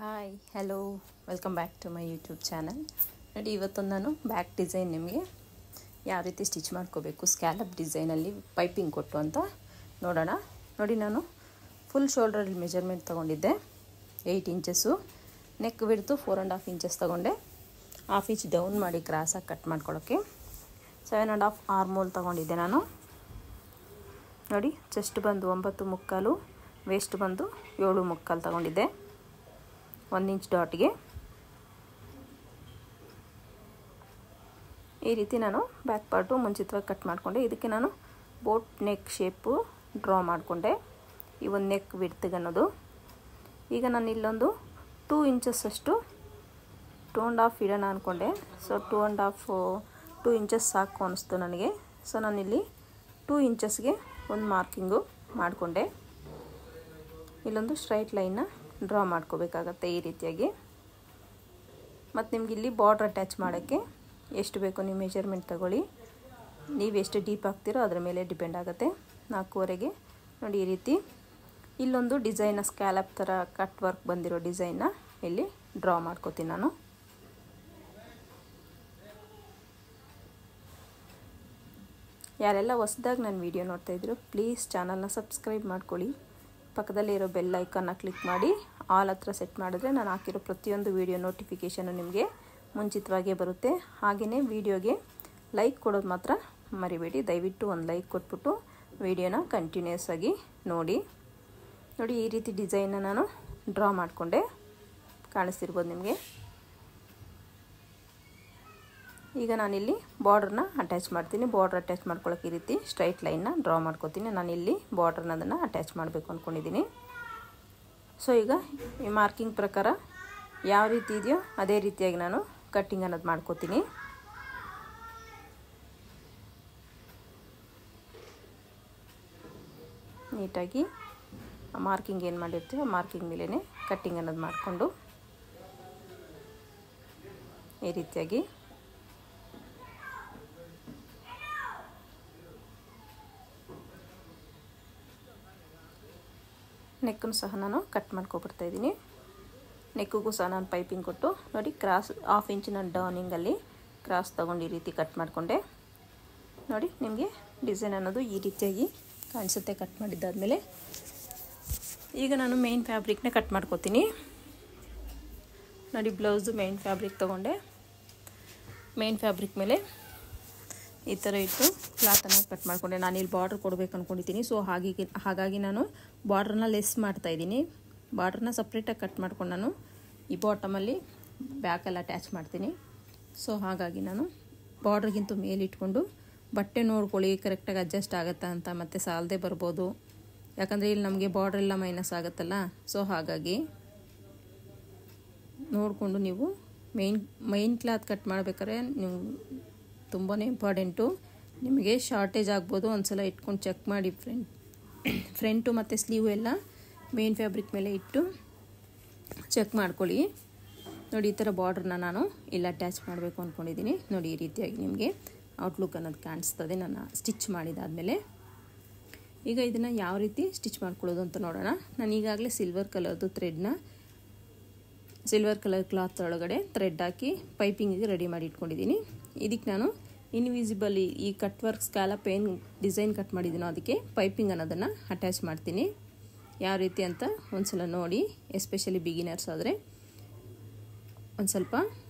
Hi hello welcome back to my YouTube channel. ನೋಡಿ, ಇವತ್ತೊಂದು ನಾನು ಬ್ಯಾಕ್ ಡಿಸೈನ್ ನಿಮಗೆ ಯಾವ ರೀತಿ ಸ್ಟಿಚ್ ಮಾಡ್ಕೋಬೇಕು ಸ್ಕ್ಯಾಲಪ್ ಡಿಸೈನಲ್ಲಿ ಪೈಪಿಂಗ್ ಕೊಟ್ಟು ಅಂತ ನೋಡೋಣ. ನೋಡಿ, ನಾನು ಫುಲ್ ಶೋಲ್ಡ್ರಲ್ಲಿ ಮೆಜರ್ಮೆಂಟ್ ತೊಗೊಂಡಿದ್ದೆ 8 ಇಂಚಸ್ಸು. ನೆಕ್ ಬಿಡ್ತು 4.5 ಇಂಚಸ್ ತೊಗೊಂಡೆ. ಹಾಫ್ ಇಂಚ್ ಡೌನ್ ಮಾಡಿ ಕ್ರಾಸಾಗಿ ಕಟ್ ಮಾಡ್ಕೊಳ್ಳೋಕ್ಕೆ 7.5 ಆರ್ಮೋಲ್ ತೊಗೊಂಡಿದ್ದೆ ನಾನು. ನೋಡಿ, ಚೆಸ್ಟ್ ಬಂದು 9 ಮುಕ್ಕಾಲು, ವೇಸ್ಟ್ ಬಂದು 7 ಮುಕ್ಕಾಲು ತೊಗೊಂಡಿದ್ದೆ 1 ಇಂಚ್ ಡಾಟ್ಗೆ. ಈ ರೀತಿ ನಾನು ಬ್ಯಾಕ್ ಪಾರ್ಟು ಮುಂಚಿತವಾಗಿ ಕಟ್ ಮಾಡಿಕೊಂಡೆ. ಇದಕ್ಕೆ ನಾನು ಬೋಟ್ ನೆಕ್ ಶೇಪು ಡ್ರಾ ಮಾಡಿಕೊಂಡೆ, ಈ ಒಂದು ನೆಕ್ ವಿಡ್ತ್ಗೆ ಅನ್ನೋದು. ಈಗ ನಾನು ಇಲ್ಲೊಂದು 2 ಇಂಚಸ್ ಅಷ್ಟು 2.5 ಇಡೋಣ ಅಂದ್ಕೊಂಡೆ. ಸೊ 2 ಇಂಚಸ್ ಸಾಕು ಅನ್ನಿಸ್ತು ನನಗೆ. ಸೊ ನಾನಿಲ್ಲಿ 2 ಇಂಚಸ್ಗೆ ಒಂದು ಮಾರ್ಕಿಂಗು ಮಾಡಿಕೊಂಡೆ. ಇಲ್ಲೊಂದು ಸ್ಟ್ರೈಟ್ ಲೈನ್ನ ಡ್ರಾ ಮಾಡ್ಕೋಬೇಕಾಗತ್ತೆ ಈ ರೀತಿಯಾಗಿ. ಮತ್ತು ನಿಮ್ಗೆ ಇಲ್ಲಿ ಬಾರ್ಡ್ರ್ ಅಟ್ಯಾಚ್ ಮಾಡೋಕ್ಕೆ ಎಷ್ಟು ಬೇಕೋ ನೀವು ಮೆಜರ್ಮೆಂಟ್ ತಗೊಳ್ಳಿ. ನೀವು ಎಷ್ಟು ಡೀಪ್ ಹಾಕ್ತೀರೋ ಅದರ ಮೇಲೆ ಡಿಪೆಂಡ್ ಆಗುತ್ತೆ. 4.25ಗೆ ನೋಡಿ ಈ ರೀತಿ ಇಲ್ಲೊಂದು ಡಿಸೈನ ಸ್ಕ್ಯಾಲಪ್ ಥರ ಕಟ್ ವರ್ಕ್ ಬಂದಿರೋ ಡಿಸೈನ್ನ ಇಲ್ಲಿ ಡ್ರಾ ಮಾಡ್ಕೋತೀನಿ ನಾನು. ಯಾರೆಲ್ಲ ಹೊಸದಾಗಿ ನನ್ನ ವಿಡಿಯೋ ನೋಡ್ತಾಯಿದ್ರು ಪ್ಲೀಸ್ ಚಾನಲ್ನ ಸಬ್ಸ್ಕ್ರೈಬ್ ಮಾಡ್ಕೊಳ್ಳಿ. ಪಕ್ಕದಲ್ಲಿ ಇರೋ ಬೆಲ್ ಐಕಾನ್ನ ಕ್ಲಿಕ್ ಮಾಡಿ ಆಲ್ ಹತ್ರ ಸೆಟ್ ಮಾಡಿದ್ರೆ ನಾನು ಹಾಕಿರೋ ಪ್ರತಿಯೊಂದು ವಿಡಿಯೋ ನೋಟಿಫಿಕೇಷನು ನಿಮಗೆ ಮುಂಚಿತವಾಗೇ ಬರುತ್ತೆ. ಹಾಗೆಯೇ ವಿಡಿಯೋಗೆ ಲೈಕ್ ಕೊಡೋದು ಮಾತ್ರ ಮರಿಬೇಡಿ. ದಯವಿಟ್ಟು ಒಂದು ಲೈಕ್ ಕೊಟ್ಬಿಟ್ಟು ವಿಡಿಯೋನ ಕಂಟಿನ್ಯೂಸ್ ಆಗಿ ನೋಡಿ. ನೋಡಿ, ಈ ರೀತಿ ಡಿಸೈನ್ನ ನಾನು ಡ್ರಾ ಮಾಡಿಕೊಂಡೆ, ಕಾಣಿಸ್ತಿರ್ಬೋದು ನಿಮಗೆ. ಈಗ ನಾನಿಲ್ಲಿ ಬಾರ್ಡ್ರನ್ನ ಅಟ್ಯಾಚ್ ಮಾಡ್ತೀನಿ. ಬಾರ್ಡ್ರ್ ಅಟ್ಯಾಚ್ ಮಾಡ್ಕೊಳ್ಳೋಕೆ ಈ ರೀತಿ ಸ್ಟ್ರೈಟ್ ಲೈನ್ನ ಡ್ರಾ ಮಾಡ್ಕೋತೀನಿ. ನಾನಿಲ್ಲಿ ಬಾರ್ಡ್ರನ್ನ ಅದನ್ನು ಅಟ್ಯಾಚ್ ಮಾಡಬೇಕು ಅಂದ್ಕೊಂಡಿದ್ದೀನಿ. ಸೊ ಈಗ ಈ ಮಾರ್ಕಿಂಗ್ ಪ್ರಕಾರ ಯಾವ ರೀತಿ ಇದೆಯೋ ಅದೇ ರೀತಿಯಾಗಿ ನಾನು ಕಟ್ಟಿಂಗ್ ಅನ್ನೋದು ಮಾಡ್ಕೋತೀನಿ. ನೀಟಾಗಿ ಮಾರ್ಕಿಂಗ್ ಏನು ಮಾಡಿರ್ತೀವಿ ಆ ಮಾರ್ಕಿಂಗ್ ಮೇಲೇ ಕಟ್ಟಿಂಗ್ ಅನ್ನೋದು ಮಾಡಿಕೊಂಡು ಈ ರೀತಿಯಾಗಿ ನೆಕ್ಕನ್ನು ಸಹ ನಾನು ಕಟ್ ಮಾಡ್ಕೊಬಿಡ್ತಾಯಿದ್ದೀನಿ. ನೆಕ್ಕಿಗೂ ಸಹ ನಾನು ಪೈಪಿಂಗ್ ಕೊಟ್ಟು ನೋಡಿ ಕ್ರಾಸ್ 1/2 ಇಂಚಿನ ಡೌನಿಂಗಲ್ಲಿ ಕ್ರಾಸ್ ತೊಗೊಂಡು ಈ ರೀತಿ ಕಟ್ ಮಾಡಿಕೊಂಡೆ. ನೋಡಿ, ನಿಮಗೆ ಡಿಸೈನ್ ಅನ್ನೋದು ಈ ರೀತಿಯಾಗಿ ಕಾಣಿಸುತ್ತೆ ಕಟ್ ಮಾಡಿದ್ದಾದಮೇಲೆ. ಈಗ ನಾನು ಮೇನ್ ಫ್ಯಾಬ್ರಿಕ್ನ ಕಟ್ ಮಾಡ್ಕೋತೀನಿ. ನೋಡಿ, ಬ್ಲೌಸು ಮೇನ್ ಫ್ಯಾಬ್ರಿಕ್ ತೊಗೊಂಡೆ. ಮೇನ್ ಫ್ಯಾಬ್ರಿಕ್ ಮೇಲೆ ಈ ಥರ ಇಟ್ಟು ಕ್ಲಾತನ್ನು ಕಟ್ ಮಾಡಿಕೊಂಡೆ. ನಾನಿಲ್ಲಿ ಬಾರ್ಡ್ರ್ ಕೊಡಬೇಕು ಅಂದ್ಕೊಂಡಿದ್ದೀನಿ. ಸೊ ಹಾಗಾಗಿ ನಾನು ಬಾರ್ಡ್ರನ್ನ ಲೆಸ್ ಮಾಡ್ತಾಯಿದ್ದೀನಿ. ಬಾರ್ಡ್ರನ್ನ ಸಪ್ರೇಟಾಗಿ ಕಟ್ ಮಾಡ್ಕೊಂಡು ನಾನು ಈ ಬಾಟಮಲ್ಲಿ ಬ್ಯಾಕಲ್ಲಿ ಅಟ್ಯಾಚ್ ಮಾಡ್ತೀನಿ. ಸೊ ಹಾಗಾಗಿ ನಾನು ಬಾರ್ಡ್ರಿಗಿಂತ ಮೇಲಿಟ್ಕೊಂಡು ಬಟ್ಟೆ ನೋಡ್ಕೊಳ್ಳಿ ಕರೆಕ್ಟಾಗಿ ಅಡ್ಜಸ್ಟ್ ಆಗುತ್ತಾ ಅಂತ, ಮತ್ತು ಸಾಲದೆ ಬರ್ಬೋದು. ಯಾಕಂದರೆ ಇಲ್ಲಿ ನಮಗೆ ಬಾರ್ಡ್ರೆಲ್ಲ ಮೈನಸ್ ಆಗುತ್ತಲ್ಲ. ಸೊ ಹಾಗಾಗಿ ನೋಡಿಕೊಂಡು ನೀವು ಮೈನ್ ಕ್ಲಾತ್ ಕಟ್ ಮಾಡ್ಬೇಕಾದ್ರೆ ನೀವು ತುಂಬಾ ಇಂಪಾರ್ಟೆಂಟು. ನಿಮಗೆ ಶಾರ್ಟೇಜ್ ಆಗ್ಬೋದು, ಒಂದು ಸಲ ಇಟ್ಕೊಂಡು ಚೆಕ್ ಮಾಡಿ. ಫ್ರಂಟು ಮತ್ತು ಸ್ಲೀವ್ ಎಲ್ಲ ಮೇನ್ ಫ್ಯಾಬ್ರಿಕ್ ಮೇಲೆ ಇಟ್ಟು ಚೆಕ್ ಮಾಡ್ಕೊಳ್ಳಿ. ನೋಡಿ, ಈ ಥರ ಬಾರ್ಡ್ರನ್ನ ನಾನು ಇಲ್ಲಿ ಅಟ್ಯಾಚ್ ಮಾಡಬೇಕು ಅಂದ್ಕೊಂಡಿದ್ದೀನಿ. ನೋಡಿ, ಈ ರೀತಿಯಾಗಿ ನಿಮಗೆ ಔಟ್ಲುಕ್ ಅನ್ನೋದು ಕಾಣಿಸ್ತದೆ ನಾನು ಸ್ಟಿಚ್ ಮಾಡಿದಾದಮೇಲೆ. ಈಗ ಇದನ್ನು ಯಾವ ರೀತಿ ಸ್ಟಿಚ್ ಮಾಡ್ಕೊಳ್ಳೋದು ಅಂತ ನೋಡೋಣ. ನಾನು ಈಗಾಗಲೇ ಸಿಲ್ವರ್ ಕಲರ್ ಕ್ಲಾತ್ ಒಳಗಡೆ ಥ್ರೆಡ್ ಹಾಕಿ ಪೈಪಿಂಗಿಗೆ ರೆಡಿ ಮಾಡಿ ಇಟ್ಕೊಂಡಿದ್ದೀನಿ. ಇದಕ್ಕೆ ನಾನು ಇನ್ವಿಸಿಬಲ್ ಈ ಕಟ್ ವರ್ಕ್ ಸ್ಕ್ಯಾಲಪ್ ಏನು ಡಿಸೈನ್ ಕಟ್ ಮಾಡಿದ್ದೀನೋ ಅದಕ್ಕೆ ಪೈಪಿಂಗ್ ಅನ್ನೋದನ್ನು ಅಟ್ಯಾಚ್ ಮಾಡ್ತೀನಿ. ಯಾವ ರೀತಿ ಅಂತ ಒಂದು ಸಲ ನೋಡಿ. ಎಸ್ಪೆಷಲಿ ಬಿಗಿನರ್ಸ್ ಆದರೆ ಒಂದು ಸ್ವಲ್ಪ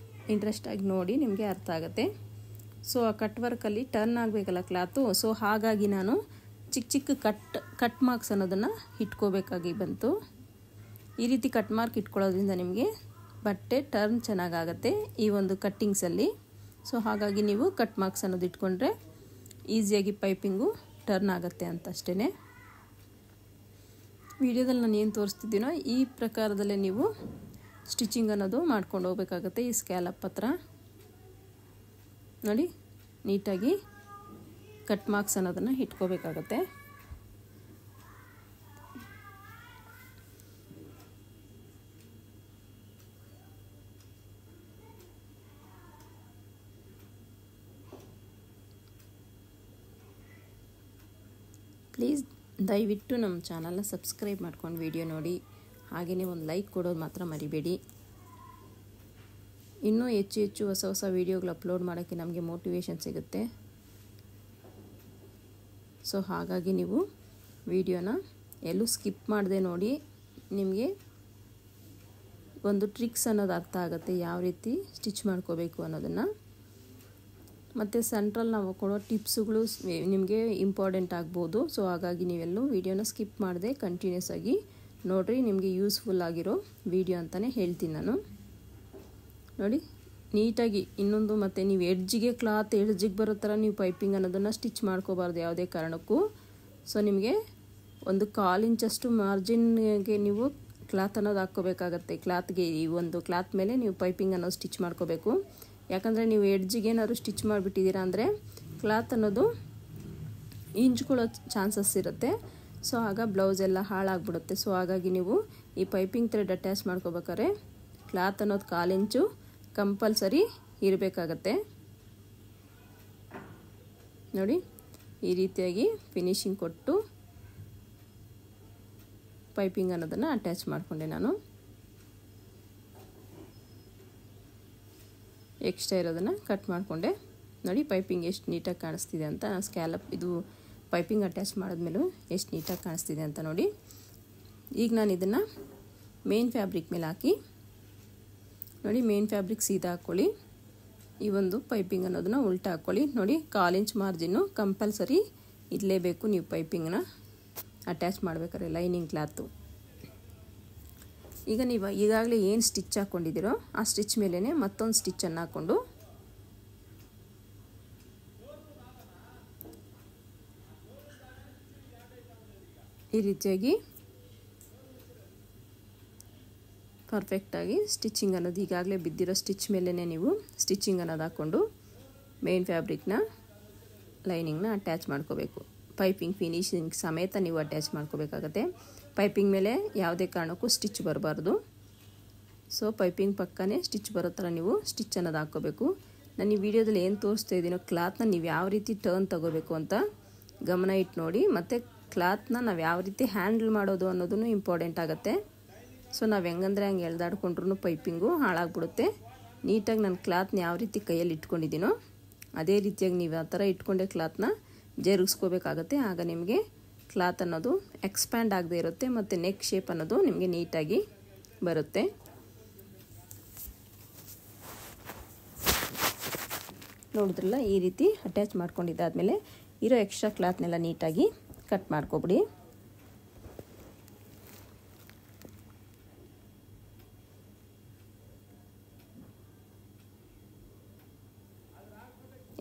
ಇಂಟ್ರೆಸ್ಟಾಗಿ ನೋಡಿ, ನಿಮಗೆ ಅರ್ಥ ಆಗುತ್ತೆ. ಸೊ ಆ ಕಟ್ ವರ್ಕಲ್ಲಿ ಟರ್ನ್ ಆಗಬೇಕಲ್ಲ ಕ್ಲಾತು. ಸೊ ಹಾಗಾಗಿ ನಾನು ಚಿಕ್ಕ ಕಟ್ ಮಾರ್ಕ್ಸ್ ಅನ್ನೋದನ್ನು ಇಟ್ಕೋಬೇಕಾಗಿ ಬಂತು. ಈ ರೀತಿ ಕಟ್ ಮಾರ್ಕ್ ಇಟ್ಕೊಳ್ಳೋದ್ರಿಂದ ನಿಮಗೆ ಬಟ್ಟೆ ಟರ್ನ್ ಚೆನ್ನಾಗಾಗತ್ತೆ ಈ ಒಂದು ಕಟ್ಟಿಂಗ್ಸಲ್ಲಿ. ಸೊ ಹಾಗಾಗಿ ನೀವು ಕಟ್ ಮಾರ್ಕ್ಸ್ ಅನ್ನೋದು ಇಟ್ಕೊಂಡ್ರೆ ಈಸಿಯಾಗಿ ಪೈಪಿಂಗು ಟರ್ನ್ ಆಗುತ್ತೆ ಅಂತ ಅಷ್ಟೇ. ವಿಡಿಯೋದಲ್ಲಿ ನಾನು ಏನು ತೋರಿಸ್ತಿದ್ದೀನೋ ಈ ಪ್ರಕಾರದಲ್ಲೇ ನೀವು ಸ್ಟಿಚಿಂಗ್ ಅನ್ನೋದು ಮಾಡ್ಕೊಂಡು ಹೋಗ್ಬೇಕಾಗತ್ತೆ. ಈ ಸ್ಕ್ಯಾಲಪ್ ಹತ್ರ ನೋಡಿ, ನೀಟಾಗಿ ಕಟ್ ಮಾರ್ಕ್ಸ್ ಅನ್ನೋದನ್ನು ಇಟ್ಕೋಬೇಕಾಗತ್ತೆ. ಪ್ಲೀಸ್ ದಯವಿಟ್ಟು ನಮ್ಮ ಚಾನಲ್ನ ಸಬ್ಸ್ಕ್ರೈಬ್ ಮಾಡ್ಕೊಂಡು ವಿಡಿಯೋ ನೋಡಿ. ಹಾಗೆಯೇ ಒಂದು ಲೈಕ್ ಕೊಡೋದು ಮಾತ್ರ ಮರಿಬೇಡಿ. ಇನ್ನೂ ಹೆಚ್ಚು ಹೆಚ್ಚು ಹೊಸ ಹೊಸ ವೀಡಿಯೋಗಳು ಅಪ್ಲೋಡ್ ಮಾಡೋಕ್ಕೆ ನಮಗೆ ಮೋಟಿವೇಶನ್ ಸಿಗುತ್ತೆ. ಸೊ ಹಾಗಾಗಿ ನೀವು ವಿಡಿಯೋನ ಎಲ್ಲೂ ಸ್ಕಿಪ್ ಮಾಡದೆ ನೋಡಿ. ನಿಮಗೆ ಒಂದು ಟ್ರಿಕ್ಸ್ ಅನ್ನೋದು ಅರ್ಥ ಆಗುತ್ತೆ, ಯಾವ ರೀತಿ ಸ್ಟಿಚ್ ಮಾಡ್ಕೋಬೇಕು ಅನ್ನೋದನ್ನು. ಮತ್ತು ಸೆಂಟ್ರಲ್ಲಿ ನಾವು ಕೊಡೋ ಟಿಪ್ಸುಗಳು ನಿಮಗೆ ಇಂಪಾರ್ಟೆಂಟ್ ಆಗ್ಬೋದು. ಸೊ ಹಾಗಾಗಿ ನೀವೆಲ್ಲೂ ವಿಡಿಯೋನ ಸ್ಕಿಪ್ ಮಾಡದೆ ಕಂಟಿನ್ಯೂಸ್ ಆಗಿ ನೋಡಿರಿ. ನಿಮಗೆ ಯೂಸ್ಫುಲ್ ಆಗಿರೋ ವಿಡಿಯೋ ಅಂತಲೇ ಹೇಳ್ತೀನಿ ನಾನು. ನೋಡಿ ನೀಟಾಗಿ ಇನ್ನೊಂದು, ಮತ್ತು ನೀವು ಎಡ್ಜಿಗೆ ಕ್ಲಾತ್ ಎಡ್ಜಿಗೆ ಬರೋ ಥರ ನೀವು ಪೈಪಿಂಗ್ ಅನ್ನೋದನ್ನು ಸ್ಟಿಚ್ ಮಾಡ್ಕೋಬಾರ್ದು ಯಾವುದೇ ಕಾರಣಕ್ಕೂ. ಸೊ ನಿಮಗೆ ಒಂದು 1/4 ಇಂಚಷ್ಟು ಮಾರ್ಜಿನ್ಗೆ ನೀವು ಕ್ಲಾತ್ ಅನ್ನೋದು ಹಾಕ್ಕೋಬೇಕಾಗತ್ತೆ. ಕ್ಲಾತ್ಗೆ ಈ ಒಂದು ಕ್ಲಾತ್ ಮೇಲೆ ನೀವು ಪೈಪಿಂಗ್ ಅನ್ನೋದು ಸ್ಟಿಚ್ ಮಾಡ್ಕೋಬೇಕು. ಯಾಕಂದರೆ ನೀವು ಎಡ್ಜಿಗೆ ಏನಾದ್ರು ಸ್ಟಿಚ್ ಮಾಡಿಬಿಟ್ಟಿದ್ದೀರಾ ಅಂದರೆ ಕ್ಲಾತ್ ಅನ್ನೋದು ಇಂಚ್ಕೊಳ್ಳೋ ಚಾನ್ಸಸ್ ಇರುತ್ತೆ. ಸೊ ಆಗ ಬ್ಲೌಸ್ ಎಲ್ಲ ಹಾಳಾಗ್ಬಿಡುತ್ತೆ. ಸೊ ಹಾಗಾಗಿ ನೀವು ಈ ಪೈಪಿಂಗ್ ಥ್ರೆಡ್ ಅಟ್ಯಾಚ್ ಮಾಡ್ಕೋಬೇಕಾದ್ರೆ ಕ್ಲಾತ್ ಅನ್ನೋದು 1/4 ಇಂಚು ಕಂಪಲ್ಸರಿ ಇರಬೇಕಾಗತ್ತೆ. ನೋಡಿ ಈ ರೀತಿಯಾಗಿ ಫಿನಿಶಿಂಗ್ ಕೊಟ್ಟು ಪೈಪಿಂಗ್ ಅನ್ನೋದನ್ನು ಅಟ್ಯಾಚ್ ಮಾಡಿಕೊಂಡೆ ನಾನು. ಎಕ್ಸ್ಟ್ರಾ ಇರೋದನ್ನು ಕಟ್ ಮಾಡಿಕೊಂಡೆ. ನೋಡಿ ಪೈಪಿಂಗ್ ಎಷ್ಟು ನೀಟಾಗಿ ಕಾಣಿಸ್ತಿದೆ ಅಂತ. ಸ್ಕ್ಯಾಲಪ್ ಇದು ಪೈಪಿಂಗ್ ಅಟ್ಯಾಚ್ ಮಾಡಿದ್ಮೇಲೂ ಎಷ್ಟು ನೀಟಾಗಿ ಕಾಣಿಸ್ತಿದೆ ಅಂತ ನೋಡಿ. ಈಗ ನಾನು ಇದನ್ನು ಮೇನ್ ಫ್ಯಾಬ್ರಿಕ್ ಮೇಲೆ ಹಾಕಿ, ನೋಡಿ ಮೇನ್ ಫ್ಯಾಬ್ರಿಕ್ ಸೀದಾ ಹಾಕ್ಕೊಳ್ಳಿ. ಈ ಒಂದು ಪೈಪಿಂಗ್ ಅನ್ನೋದನ್ನು ಉಲ್ಟಾ ಹಾಕ್ಕೊಳ್ಳಿ. ನೋಡಿ 1/4 ಇಂಚ್ ಮಾರ್ಜಿನ್ನು ಕಂಪಲ್ಸರಿ ಇರಲೇಬೇಕು ನೀವು ಪೈಪಿಂಗ್ನ ಅಟ್ಯಾಚ್ ಮಾಡಬೇಕಾದ್ರೆ ಲೈನಿಂಗ್ ಕ್ಲಾತು. ಈಗ ನೀವು ಈಗಾಗಲೇ ಏನು ಸ್ಟಿಚ್ ಹಾಕ್ಕೊಂಡಿದ್ದೀರೋ ಆ ಸ್ಟಿಚ್ ಮೇಲೇ ಮತ್ತೊಂದು ಸ್ಟಿಚ್ಚನ್ನು ಹಾಕ್ಕೊಂಡು ಈ ರೀತಿಯಾಗಿ ಪರ್ಫೆಕ್ಟಾಗಿ ಸ್ಟಿಚಿಂಗ್ ಅನ್ನೋದು ಈಗಾಗಲೇ ಬಿದ್ದಿರೋ ಸ್ಟಿಚ್ ಮೇಲೇ ನೀವು ಸ್ಟಿಚಿಂಗ್ ಅನ್ನೋದು ಹಾಕ್ಕೊಂಡು ಮೇನ್ ಫ್ಯಾಬ್ರಿಕ್ನ ಲೈನಿಂಗ್ನ ಅಟ್ಯಾಚ್ ಮಾಡ್ಕೋಬೇಕು. ಪೈಪಿಂಗ್ ಫಿನಿಶಿಂಗ್ ಸಮೇತ ನೀವು ಅಟ್ಯಾಚ್ ಮಾಡ್ಕೋಬೇಕಾಗತ್ತೆ. ಪೈಪಿಂಗ್ ಮೇಲೆ ಯಾವುದೇ ಕಾರಣಕ್ಕೂ ಸ್ಟಿಚ್ ಬರಬಾರ್ದು. ಸೊ ಪೈಪಿಂಗ್ ಪಕ್ಕನೇ ಸ್ಟಿಚ್ ಬರೋ ಥರ ನೀವು ಸ್ಟಿಚ್ ಅನ್ನೋದು ಹಾಕ್ಕೋಬೇಕು. ನಾನು ಈ ವಿಡಿಯೋದಲ್ಲಿ ಏನು ತೋರಿಸ್ತಾ ಇದ್ದೀನೋ ಕ್ಲಾತ್ನ ನೀವು ಯಾವ ರೀತಿ ಟರ್ನ್ ತಗೋಬೇಕು ಅಂತ ಗಮನ ಇಟ್ಟು ನೋಡಿ. ಮತ್ತು ಕ್ಲಾತ್ನ ನಾವು ಯಾವ ರೀತಿ ಹ್ಯಾಂಡಲ್ ಮಾಡೋದು ಅನ್ನೋದನ್ನು ಇಂಪಾರ್ಟೆಂಟ್ ಆಗುತ್ತೆ. ಸೊ ನಾವು ಹೆಂಗಂದರೆ ಹಂಗೆ ಎಳ್ದಾಡ್ಕೊಂಡ್ರೂ ಪೈಪಿಂಗು ಹಾಳಾಗ್ಬಿಡುತ್ತೆ. ನೀಟಾಗಿ ನಾನು ಕ್ಲಾತ್ನ ಯಾವ ರೀತಿ ಕೈಯಲ್ಲಿ ಇಟ್ಕೊಂಡಿದ್ದೀನೋ ಅದೇ ರೀತಿಯಾಗಿ ನೀವು ಆ ಥರ ಇಟ್ಕೊಂಡೆ ಕ್ಲಾತ್ನ ಜರುಗಿಸ್ಕೋಬೇಕಾಗತ್ತೆ. ಆಗ ನಿಮಗೆ ಕ್ಲಾತ್ ಅನ್ನೋದು ಎಕ್ಸ್ಪ್ಯಾಂಡ್ ಆಗದೆ ಇರುತ್ತೆ ಮತ್ತು ನೆಕ್ ಶೇಪ್ ಅನ್ನೋದು ನಿಮಗೆ ನೀಟಾಗಿ ಬರುತ್ತೆ. ನೋಡಿದ್ರಲ್ಲ, ಈ ರೀತಿ ಅಟ್ಯಾಚ್ ಮಾಡ್ಕೊಂಡಿದ್ದಾದಮೇಲೆ ಇರೋ ಎಕ್ಸ್ಟ್ರಾ ಕ್ಲಾತ್ನೆಲ್ಲ ನೀಟಾಗಿ ಕಟ್ ಮಾಡ್ಕೊಬಿಡಿ.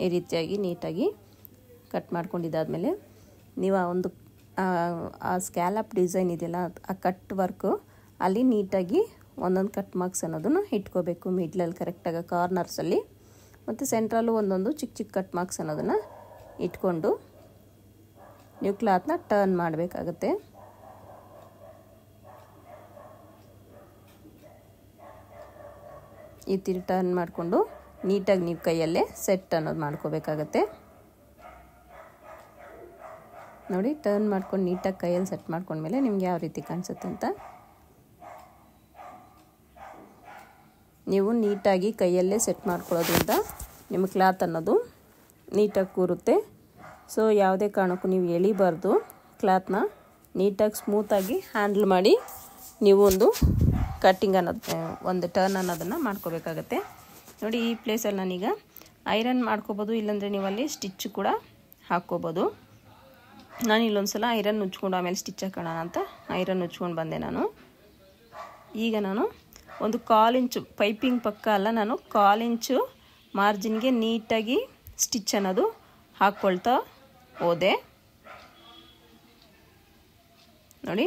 ಈ ರೀತಿಯಾಗಿ ನೀಟಾಗಿ ಕಟ್ ಮಾಡ್ಕೊಂಡಿದ್ದಾದಮೇಲೆ ನೀವು ಆ ಸ್ಕ್ಯಾಲಪ್ ಡಿಸೈನ್ ಇದೆಯಲ್ಲ, ಆ ಕಟ್ ವರ್ಕು ಅಲ್ಲಿ ನೀಟಾಗಿ ಒಂದೊಂದು ಕಟ್ ಮಾರ್ಕ್ಸ್ ಅನ್ನೋದನ್ನು ಇಟ್ಕೋಬೇಕು. ಮಿಡ್ಲಲ್ಲಿ ಕರೆಕ್ಟಾಗಿ ಕಾರ್ನರ್ಸಲ್ಲಿ ಮತ್ತು ಸೆಂಟ್ರಲ್ಲೂ ಒಂದೊಂದು ಚಿಕ್ಕ ಚಿಕ್ಕ ಕಟ್ ಮಾರ್ಕ್ಸ್ ಅನ್ನೋದನ್ನು ಇಟ್ಕೊಂಡು ನೀವು ಕ್ಲಾತ್ನ ಟರ್ನ್ ಮಾಡಬೇಕಾಗತ್ತೆ. ಈ ರೀತಿ ಟರ್ನ್ ಮಾಡಿಕೊಂಡು ನೀಟಾಗಿ ನೀವು ಕೈಯಲ್ಲೇ ಸೆಟ್ ಅನ್ನೋದು ಮಾಡ್ಕೋಬೇಕಾಗತ್ತೆ. ನೋಡಿ ಟರ್ನ್ ಮಾಡ್ಕೊಂಡು ನೀಟಾಗಿ ಕೈಯಲ್ಲಿ ಸೆಟ್ ಮಾಡ್ಕೊಂಡ್ಮೇಲೆ ನಿಮ್ಗೆ ಯಾವ ರೀತಿ ಕಾಣಿಸುತ್ತೆ ಅಂತ ನೀವು ನೀಟಾಗಿ ಕೈಯಲ್ಲೇ ಸೆಟ್ ಮಾಡ್ಕೊಳ್ಳೋದ್ರಿಂದ ನಿಮ್ಮ ಕ್ಲಾತ್ ಅನ್ನೋದು ನೀಟಾಗಿ ಕೂರುತ್ತೆ. ಸೊ ಯಾವುದೇ ಕಾರಣಕ್ಕೂ ನೀವು ಎಳಿಬಾರ್ದು. ಕ್ಲಾತ್ನ ನೀಟಾಗಿ ಸ್ಮೂತಾಗಿ ಹ್ಯಾಂಡಲ್ ಮಾಡಿ ನೀವು ಒಂದು ಕಟ್ಟಿಂಗ್ ಅನ್ನೋದು ಒಂದು ಟರ್ನ್ ಅನ್ನೋದನ್ನು ಮಾಡ್ಕೋಬೇಕಾಗತ್ತೆ. ನೋಡಿ ಈ ಪ್ಲೇಸಲ್ಲಿ ನಾನೀಗ ಐರನ್ ಮಾಡ್ಕೋಬೋದು, ಇಲ್ಲಾಂದರೆ ನೀವು ಅಲ್ಲಿ ಸ್ಟಿಚ್ ಕೂಡ ಹಾಕ್ಕೋಬೋದು. ನಾನು ಇಲ್ಲೊಂದು ಸಲ ಐರನ್ ಉಜ್ಕೊಂಡು ಆಮೇಲೆ ಸ್ಟಿಚ್ ಹಾಕೋಣ ಅಂತ ಐರನ್ ಉಜ್ಕೊಂಡು ಬಂದೆ ನಾನು. ಈಗ ನಾನು ಒಂದು 1/4 ಇಂಚು ಪೈಪಿಂಗ್ ಪಕ್ಕ ಅಲ್ಲ, ನಾನು 1/4 ಇಂಚು ಮಾರ್ಜಿನ್ಗೆ ನೀಟಾಗಿ ಸ್ಟಿಚ್ ಅನ್ನೋದು ಹಾಕ್ಕೊಳ್ತಾ ಹೋದೆ. ನೋಡಿ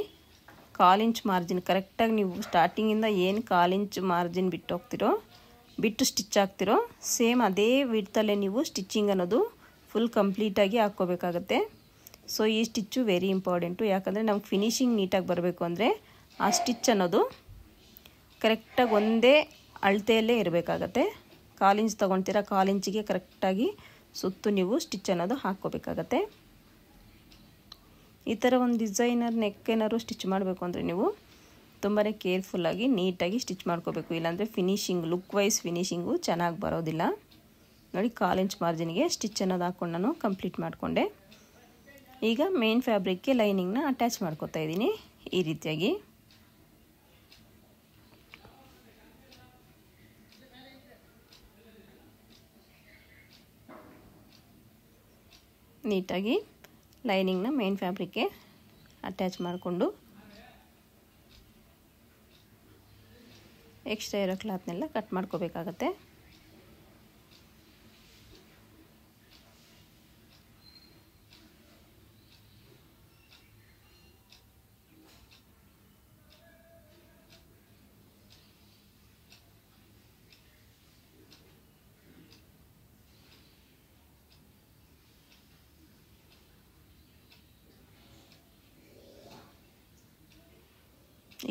1/4 ಇಂಚ್ ಮಾರ್ಜಿನ್ ಕರೆಕ್ಟಾಗಿ ನೀವು ಸ್ಟಾರ್ಟಿಂಗಿಂದ ಏನು 1/4 ಇಂಚ್ ಮಾರ್ಜಿನ್ ಬಿಟ್ಟು ಹೋಗ್ತಿರೋ, ಬಿಟ್ಟು ಸ್ಟಿಚ್ ಹಾಕ್ತಿರೋ, ಸೇಮ್ ಅದೇ ವಿಡ್ತಲ್ಲೇ ನೀವು ಸ್ಟಿಚಿಂಗ್ ಅನ್ನೋದು ಫುಲ್ ಕಂಪ್ಲೀಟಾಗಿ ಹಾಕ್ಕೋಬೇಕಾಗತ್ತೆ. ಸೊ ಈ ಸ್ಟಿಚ್ಚು ವೆರಿ ಇಂಪಾರ್ಟೆಂಟು. ಯಾಕಂದರೆ ನಮ್ಗೆ ಫಿನಿಶಿಂಗ್ ನೀಟಾಗಿ ಬರಬೇಕು ಅಂದರೆ ಆ ಸ್ಟಿಚ್ ಅನ್ನೋದು ಕರೆಕ್ಟಾಗಿ ಒಂದೇ ಅಳತೆಯಲ್ಲೇ ಇರಬೇಕಾಗತ್ತೆ. 1/4 ಇಂಚ್ ತೊಗೊಳ್ತೀರಾ, 1/4 ಇಂಚಿಗೆ ಕರೆಕ್ಟಾಗಿ ಸುತ್ತು ನೀವು ಸ್ಟಿಚ್ ಅನ್ನೋದು ಹಾಕ್ಕೋಬೇಕಾಗತ್ತೆ. ಈ ಥರ ಒಂದು ಡಿಸೈನರ್ ನೆಕ್ ಏನಾದ್ರು ಸ್ಟಿಚ್ ಮಾಡಬೇಕು ಅಂದರೆ ನೀವು ತುಂಬಾ ಕೇರ್ಫುಲ್ಲಾಗಿ ನೀಟಾಗಿ ಸ್ಟಿಚ್ ಮಾಡ್ಕೋಬೇಕು, ಇಲ್ಲಾಂದರೆ ಫಿನಿಶಿಂಗ್ ಲುಕ್ ವೈಸ್ ಫಿನಿಶಿಂಗು ಚೆನ್ನಾಗಿ ಬರೋದಿಲ್ಲ. ನೋಡಿ 1/4 ಇಂಚ್ ಮಾರ್ಜಿನ್ಗೆ ಸ್ಟಿಚ್ ಅನ್ನೋದು ಹಾಕ್ಕೊಂಡು ನಾನು ಕಂಪ್ಲೀಟ್ ಮಾಡಿಕೊಂಡೆ. ಈಗ ಮೇನ್ ಫ್ಯಾಬ್ರಿಕ್ಗೆ ಲೈನಿಂಗ್ನ ಅಟ್ಯಾಚ್ ಮಾಡ್ಕೊತಾ ಇದ್ದೀನಿ. ಈ ರೀತಿಯಾಗಿ ನೀಟಾಗಿ ಲೈನಿಂಗ್ನ ಮೇನ್ ಫ್ಯಾಬ್ರಿಕ್ಗೆ ಅಟ್ಯಾಚ್ ಮಾಡಿಕೊಂಡು ಎಕ್ಸ್ಟ್ರಾ ಇರೋ ಕ್ಲಾತ್ನೆಲ್ಲ ಕಟ್ ಮಾಡ್ಕೋಬೇಕಾಗತ್ತೆ.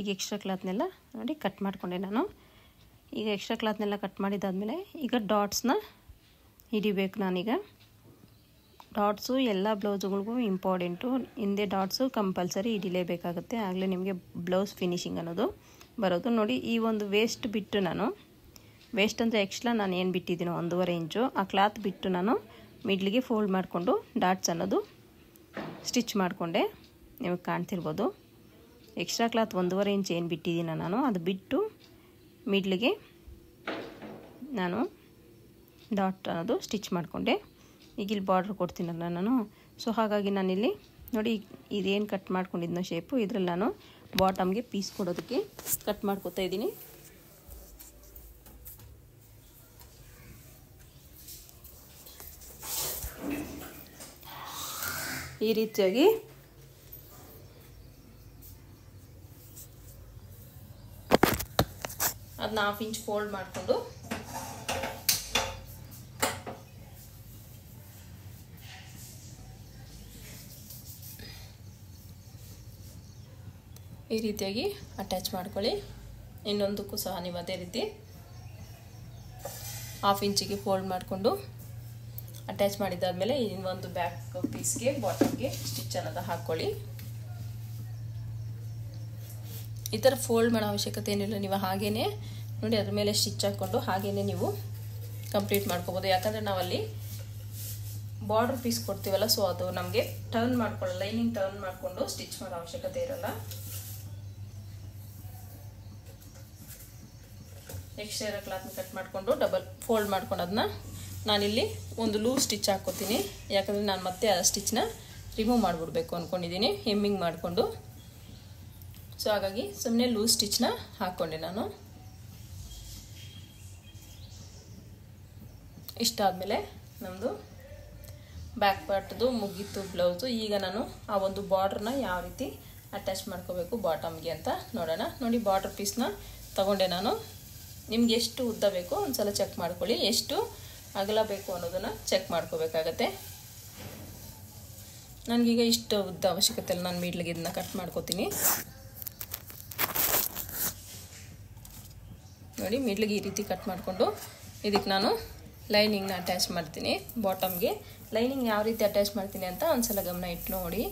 ಈಗ ಎಕ್ಸ್ಟ್ರಾ ಕ್ಲಾತ್ನೆಲ್ಲ ನೋಡಿ ಕಟ್ ಮಾಡಿಕೊಂಡೆ ನಾನು. ಈಗ ಎಕ್ಸ್ಟ್ರಾ ಕ್ಲಾತ್ನೆಲ್ಲ ಕಟ್ ಮಾಡಿದ್ದಾದಮೇಲೆ ಈಗ ಡಾಟ್ಸ್ನ ಹಿಡಿಬೇಕು ನಾನೀಗ. ಡಾಟ್ಸು ಎಲ್ಲ ಬ್ಲೌಸ್ಗಳಿಗೂ ಇಂಪಾರ್ಟೆಂಟು. ಹಿಂದೆ ಡಾಟ್ಸು ಕಂಪಲ್ಸರಿ ಹಿಡಿಲೇಬೇಕಾಗುತ್ತೆ, ಆಗಲೇ ನಿಮಗೆ ಬ್ಲೌಸ್ ಫಿನಿಶಿಂಗ್ ಅನ್ನೋದು ಬರೋದು. ನೋಡಿ ಈ ಒಂದು ವೇಸ್ಟ್ ಬಿಟ್ಟು ನಾನು ವೇಸ್ಟ್ ಅಂದರೆ ಎಕ್ಸ್ಟ್ರಾ ನಾನು ಏನು ಬಿಟ್ಟಿದ್ದೀನೋ 1.5 ಇಂಚು ಆ ಕ್ಲಾತ್ ಬಿಟ್ಟು ನಾನು ಮಿಡ್ಲಿಗೆ ಫೋಲ್ಡ್ ಮಾಡಿಕೊಂಡು ಡಾಟ್ಸ್ ಅನ್ನೋದು ಸ್ಟಿಚ್ ಮಾಡಿಕೊಂಡೆ. ನಿಮಗೆ ಕಾಣ್ತಿರ್ಬೋದು ಎಕ್ಸ್ಟ್ರಾ ಕ್ಲಾತ್ 1.5 ಇಂಚ್ ಏನು ಬಿಟ್ಟಿದ್ದೀನ ನಾನು ಅದು ಬಿಟ್ಟು ಮಿಡ್ಲಿಗೆ ನಾನು ಡಾಟ್ ಅನ್ನೋದು ಸ್ಟಿಚ್ ಮಾಡಿಕೊಂಡೆ. ಈಗ ಇಲ್ಲಿ ಬಾರ್ಡ್ರ್ ಕೊಡ್ತೀನಲ್ಲ ನಾನು, ಸೊ ಹಾಗಾಗಿ ನಾನಿಲ್ಲಿ ನೋಡಿ ಇದೇನು ಕಟ್ ಮಾಡ್ಕೊಂಡಿದ್ನೋ ಶೇಪು ಇದರಲ್ಲಿ ನಾನು ಬಾಟಮ್ಗೆ ಪೀಸ್ ಕೊಡೋದಕ್ಕೆ ಕಟ್ ಮಾಡ್ಕೊತಾ ಇದ್ದೀನಿ. ಈ ರೀತಿಯಾಗಿ ಅದನ್ನ 1/2 ಇಂಚ್ ಫೋಲ್ಡ್ ಮಾಡಿಕೊಂಡು ಈ ರೀತಿಯಾಗಿ ಅಟ್ಯಾಚ್ ಮಾಡ್ಕೊಳ್ಳಿ. ಇನ್ನೊಂದಕ್ಕೂ ಸಹ ನೀವು ಅದೇ ರೀತಿ 1/2 ಇಂಚಿಗೆ ಫೋಲ್ಡ್ ಮಾಡಿಕೊಂಡು ಅಟ್ಯಾಚ್ ಮಾಡಿದ್ದಾದಮೇಲೆ ಇನ್ನೊಂದು ಬ್ಯಾಕ್ ಪೀಸ್ಗೆ ಬಾಟಮ್ಗೆ ಸ್ಟಿಚ್ ಅನ್ನೋದು ಹಾಕ್ಕೊಳ್ಳಿ. ಈ ಥರ ಫೋಲ್ಡ್ ಮಾಡೋ ಅವಶ್ಯಕತೆ ಏನಿಲ್ಲ, ನೀವು ಹಾಗೇ ನೋಡಿ ಅದ್ರ ಮೇಲೆ ಸ್ಟಿಚ್ ಹಾಕ್ಕೊಂಡು ಹಾಗೇ ನೀವು ಕಂಪ್ಲೀಟ್ ಮಾಡ್ಕೋಬೋದು. ಯಾಕಂದರೆ ನಾವಲ್ಲಿ ಬಾರ್ಡರ್ ಪೀಸ್ ಕೊಡ್ತೀವಲ್ಲ, ಸೊ ಅದು ನಮಗೆ ಟರ್ನ್ ಮಾಡ್ಕೊಳ್ಳೋ ಲೈನಿಂಗ್ ಟರ್ನ್ ಮಾಡಿಕೊಂಡು ಸ್ಟಿಚ್ ಮಾಡೋ ಅವಶ್ಯಕತೆ ಇರಲ್ಲ. ಎಕ್ಸ್ಟ್ರಾ ಇರೋ ಕ್ಲಾತ್ನ ಕಟ್ ಮಾಡಿಕೊಂಡು ಡಬಲ್ ಫೋಲ್ಡ್ ಮಾಡ್ಕೊಂಡು ಅದನ್ನ ನಾನಿಲ್ಲಿ ಒಂದು ಲೂಸ್ ಸ್ಟಿಚ್ ಹಾಕ್ಕೋತೀನಿ. ಯಾಕಂದರೆ ನಾನು ಮತ್ತೆ ಆ ಸ್ಟಿಚ್ನ ರಿಮೂವ್ ಮಾಡಿಬಿಡ್ಬೇಕು ಅಂದ್ಕೊಂಡಿದ್ದೀನಿ ಹೆಮ್ಮಿಂಗ್ ಮಾಡಿಕೊಂಡು. ಸೊ ಹಾಗಾಗಿ ಸುಮ್ಮನೆ ಲೂಸ್ ಸ್ಟಿಚ್ನ ಹಾಕ್ಕೊಂಡೆ ನಾನು. ಇಷ್ಟಾದಮೇಲೆ ನಮ್ಮದು ಬ್ಯಾಕ್ ಪಾರ್ಟ್ದು ಮುಗೀತು ಬ್ಲೌಸು. ಈಗ ನಾನು ಆ ಒಂದು ಬಾರ್ಡ್ರನ್ನ ಯಾವ ರೀತಿ ಅಟ್ಯಾಚ್ ಮಾಡ್ಕೋಬೇಕು ಬಾಟಮ್ಗೆ ಅಂತ ನೋಡೋಣ. ನೋಡಿ ಬಾರ್ಡ್ರ್ ಪೀಸ್ನ ತಗೊಂಡೆ ನಾನು. ನಿಮ್ಗೆ ಎಷ್ಟು ಉದ್ದ ಬೇಕು ಒಂದ್ಸಲ ಚೆಕ್ ಮಾಡ್ಕೊಳ್ಳಿ, ಎಷ್ಟು ಅಗಲ ಬೇಕು ಅನ್ನೋದನ್ನು ಚೆಕ್ ಮಾಡ್ಕೋಬೇಕಾಗತ್ತೆ. ನನಗೀಗ ಇಷ್ಟು ಉದ್ದ ಅವಶ್ಯಕತೆ ಇಲ್ಲ, ನಾನು ಮಿಡ್ಲಿಗೆ ಇದನ್ನ ಕಟ್ ಮಾಡ್ಕೋತೀನಿ. ನೋಡಿ ಮಿಡ್ಲಿಗೆ ಈ ರೀತಿ ಕಟ್ ಮಾಡಿಕೊಂಡು ಇದಕ್ಕೆ ನಾನು ಲೈನಿಂಗ್ನ ಅಟ್ಯಾಚ್ ಮಾಡ್ತೀನಿ. ಬಾಟಮ್ಗೆ ಲೈನಿಂಗ್ ಯಾವ ರೀತಿ ಅಟ್ಯಾಚ್ ಮಾಡ್ತೀನಿ ಅಂತ ಒಂದ್ಸಲ ಗಮನ ಇಟ್ಟು ನೋಡಿ.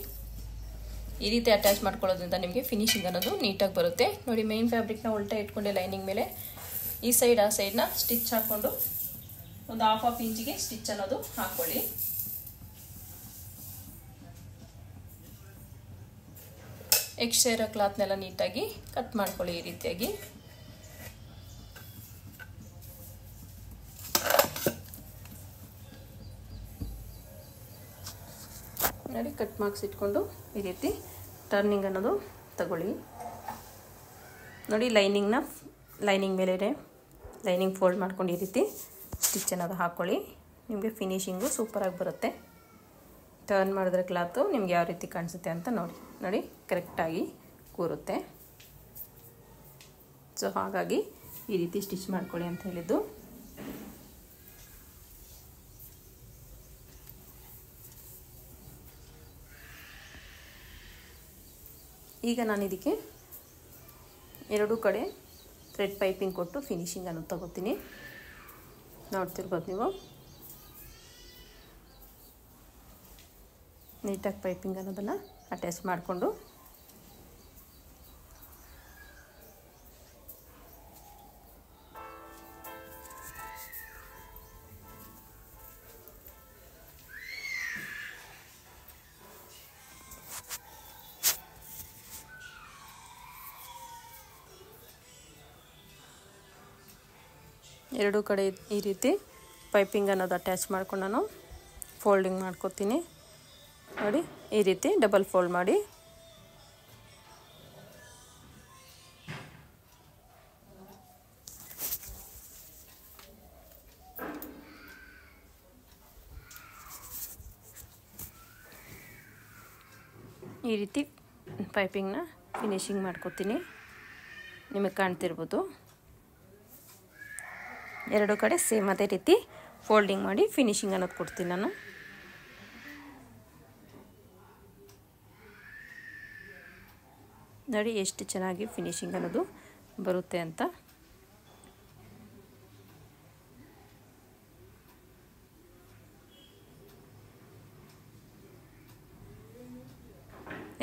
ಈ ರೀತಿ ಅಟ್ಯಾಚ್ ಮಾಡ್ಕೊಳ್ಳೋದ್ರಿಂದ ನಿಮಗೆ ಫಿನಿಶಿಂಗ್ ಅನ್ನೋದು ನೀಟಾಗಿ ಬರುತ್ತೆ. ನೋಡಿ ಮೇನ್ ಫ್ಯಾಬ್ರಿಕ್ನ ಉಲ್ಟಾ ಇಟ್ಕೊಂಡೆ ಲೈನಿಂಗ್ ಮೇಲೆ ಈ ಸೈಡ್ ಆ ಸೈಡ್ನ ಸ್ಟಿಚ್ ಹಾಕ್ಕೊಂಡು ಒಂದು 1/2 ಇಂಚಿಗೆ ಸ್ಟಿಚ್ ಅನ್ನೋದು ಹಾಕ್ಕೊಳ್ಳಿ. ಎಕ್ಸ್ಟ್ರಾ ಇರೋ ಕ್ಲಾತ್ನೆಲ್ಲ ನೀಟಾಗಿ ಕಟ್ ಮಾಡ್ಕೊಳ್ಳಿ ಈ ರೀತಿಯಾಗಿ. ನೋಡಿ ಕಟ್ ಮಾರ್ಕ್ಸ್ ಇಟ್ಕೊಂಡು ಈ ರೀತಿ ಟರ್ನಿಂಗ್ ಅನ್ನೋದು ತಗೊಳ್ಳಿ. ನೋಡಿ ಲೈನಿಂಗ್ ಮೇಲೆ ಲೈನಿಂಗ್ ಫೋಲ್ಡ್ ಮಾಡ್ಕೊಂಡು ಈ ರೀತಿ ಸ್ಟಿಚ್ ಅನ್ನೋದು ಹಾಕ್ಕೊಳ್ಳಿ. ನಿಮಗೆ ಫಿನಿಶಿಂಗು ಸೂಪರಾಗಿ ಬರುತ್ತೆ. ಟರ್ನ್ ಮಾಡಿದ್ರೆ ಕ್ಲಾತು ನಿಮ್ಗೆ ಯಾವ ರೀತಿ ಕಾಣಿಸುತ್ತೆ ಅಂತ ನೋಡಿ ಕರೆಕ್ಟಾಗಿ ಕೂರುತ್ತೆ. ಸೊ ಹಾಗಾಗಿ ಈ ರೀತಿ ಸ್ಟಿಚ್ ಮಾಡ್ಕೊಳ್ಳಿ ಅಂತ ಹೇಳಿದ್ದು. ಈಗ ನಾನು ಇದಕ್ಕೆ ಎರಡೂ ಕಡೆ ಥ್ರೆಡ್ ಪೈಪಿಂಗ್ ಕೊಟ್ಟು ಫಿನಿಶಿಂಗ್ ಅನ್ನೋದು ತಗೋತೀನಿ. ನೋಡ್ತಿರ್ಬೋದು ನೀವು ನೀಟಾಗಿ ಪೈಪಿಂಗ್ ಅನ್ನೋದನ್ನು ಅಟ್ಯಾಚ್ ಮಾಡಿಕೊಂಡು ಎರಡೂ ಕಡೆ ಈ ರೀತಿ ಪೈಪಿಂಗ್ ಅನ್ನೋದು ಅಟ್ಯಾಚ್ ಮಾಡ್ಕೊಂಡು ನಾನು ಫೋಲ್ಡಿಂಗ್ ಮಾಡ್ಕೊತೀನಿ ನೋಡಿ. ಈ ರೀತಿ ಡಬಲ್ ಫೋಲ್ಡ್ ಮಾಡಿ ಈ ರೀತಿ ಪೈಪಿಂಗ್ನ ಫಿನಿಶಿಂಗ್ ಮಾಡ್ಕೊತೀನಿ. ನಿಮಗೆ ಕಾಣ್ತಿರ್ಬೋದು. ಎರಡು ಕಡೆ ಸೇಮ್ ಅದೇ ರೀತಿ ಫೋಲ್ಡಿಂಗ್ ಮಾಡಿ ಫಿನಿಶಿಂಗ್ ಅನ್ನೋದು ಕೊಡ್ತೀನಿ ನಾನು. ನೋಡಿ ಎಷ್ಟು ಚೆನ್ನಾಗಿ ಫಿನಿಶಿಂಗ್ ಅನ್ನೋದು ಬರುತ್ತೆ ಅಂತ.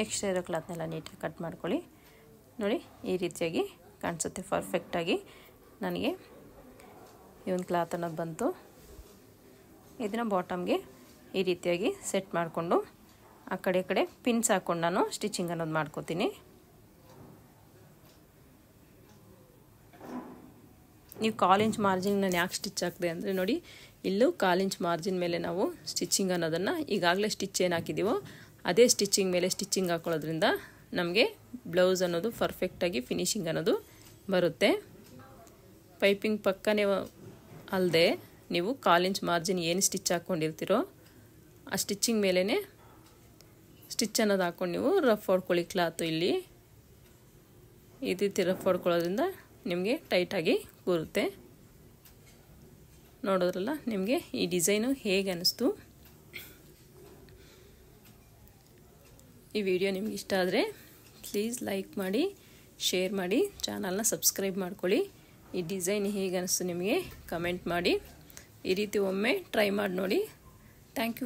ಎಕ್ಸ್ಟ್ರಾ ಇರೋ ಕ್ಲಾತ್ನೆಲ್ಲ ನೀಟಾಗಿ ಕಟ್ ಮಾಡ್ಕೊಳ್ಳಿ. ನೋಡಿ ಈ ರೀತಿಯಾಗಿ ಕಾಣಿಸುತ್ತೆ ಪರ್ಫೆಕ್ಟಾಗಿ. ನನಗೆ ಈ ಒಂದು ಕ್ಲಾತ್ ಅನ್ನೋದು ಬಂತು. ಇದನ್ನು ಬಾಟಮ್ಗೆ ಈ ರೀತಿಯಾಗಿ ಸೆಟ್ ಮಾಡಿಕೊಂಡು ಆ ಕಡೆ ಈ ಕಡೆ ಪಿನ್ಸ್ ಹಾಕ್ಕೊಂಡು ನಾನು ಸ್ಟಿಚಿಂಗ್ ಅನ್ನೋದು ಮಾಡ್ಕೋತೀನಿ. ನೀವು 1/4 ಇಂಚ್ ಮಾರ್ಜಿನ್ ನಾನು ಯಾಕೆ ಸ್ಟಿಚ್ ಹಾಕಿದೆ ಅಂದರೆ ನೋಡಿ, ಇಲ್ಲೂ 1/4 ಇಂಚ್ ಮಾರ್ಜಿನ್ ಮೇಲೆ ನಾವು ಸ್ಟಿಚಿಂಗ್ ಅನ್ನೋದನ್ನು ಈಗಾಗಲೇ ಸ್ಟಿಚ್ ಏನು ಹಾಕಿದ್ದೀವೋ ಅದೇ ಸ್ಟಿಚಿಂಗ್ ಮೇಲೆ ಸ್ಟಿಚಿಂಗ್ ಹಾಕೊಳ್ಳೋದ್ರಿಂದ ನಮಗೆ ಬ್ಲೌಸ್ ಅನ್ನೋದು ಪರ್ಫೆಕ್ಟಾಗಿ ಫಿನಿಶಿಂಗ್ ಅನ್ನೋದು ಬರುತ್ತೆ. ಪೈಪಿಂಗ್ ಪಕ್ಕನೇ ಅಲ್ಲದೆ ನೀವು 1/4 ಇಂಚ್ ಮಾರ್ಜಿನ್ ಏನು ಸ್ಟಿಚ್ ಹಾಕ್ಕೊಂಡಿರ್ತೀರೋ ಆ ಸ್ಟಿಚಿಂಗ್ ಮೇಲೇ ಸ್ಟಿಚ್ ಅನ್ನೋದು ಹಾಕ್ಕೊಂಡು ನೀವು ರಫ್ ಹೊಡ್ಕೊಳ್ಳಿ. ಕ್ಲಾತು ಇಲ್ಲಿ ಈ ರೀತಿ ರಫ್ ಹೊಡ್ಕೊಳ್ಳೋದ್ರಿಂದ ನಿಮಗೆ ಟೈಟಾಗಿ ಕೂರುತ್ತೆ. ನೋಡೋದ್ರಲ್ಲ ನಿಮಗೆ ಈ ಡಿಸೈನು ಹೇಗೆ ಅನ್ನಿಸ್ತು. ಈ ವಿಡಿಯೋ ನಿಮ್ಗೆ ಇಷ್ಟ ಆದರೆ ಪ್ಲೀಸ್ ಲೈಕ್ ಮಾಡಿ, ಶೇರ್ ಮಾಡಿ, ಚಾನಲ್ನ ಸಬ್ಸ್ಕ್ರೈಬ್ ಮಾಡ್ಕೊಳ್ಳಿ. ಈ ಡಿಸೈನ್ ಹೇಗೆ ಅನ್ನಿಸ್ತು ನಿಮಗೆ ಕಮೆಂಟ್ ಮಾಡಿ. ಈ ರೀತಿ ಒಮ್ಮೆ ಟ್ರೈ ಮಾಡಿ ನೋಡಿ. Thank you.